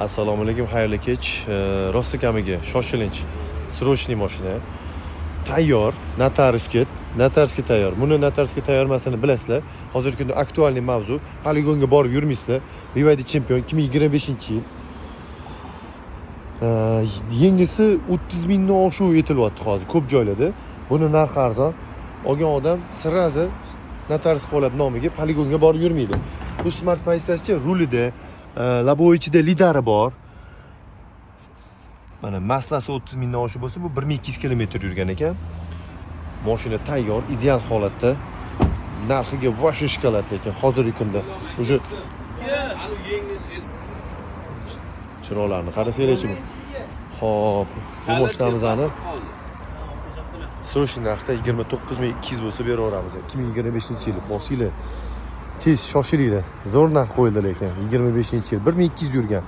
Assalomu alaykum, xayrli kech. Rostakamiga shoshilinch srochniy mashina tayyor, notariusga tayyor. Buni notariusga tayyormasini bilasizlar. Hozirgi kunda aktualniy mavzu. Poligonga borib yurmaysizlar. BYD Champion 2025-yil. Yengisi 30 mingdan oshuv etilyapti hozir ko'p joylarda. Buni narxi arzon. Olgan odam sirazi notarius holat nomiga poligonga borib yurmaydi. Bu smart paysaschi rulida, labovi ichida lidari bor. Mana massasi 30 mingdan oshib bo'lsa, bu 1200 kilometr yurgan ekan. Mashina tayyor, ideal holatda. Narxiga vosh shikolat lekin hozirgi kunda uje chiroqlarni qarasanglar-chi. Xo'p, bu mashinamizni srochniy narxda 29200 bo'lsa beraveramiz. 2025-yil bosinglar. Tez shoshilinglar. Zo'r narx qo'yildi lekin 25-yil 1200 yurgan.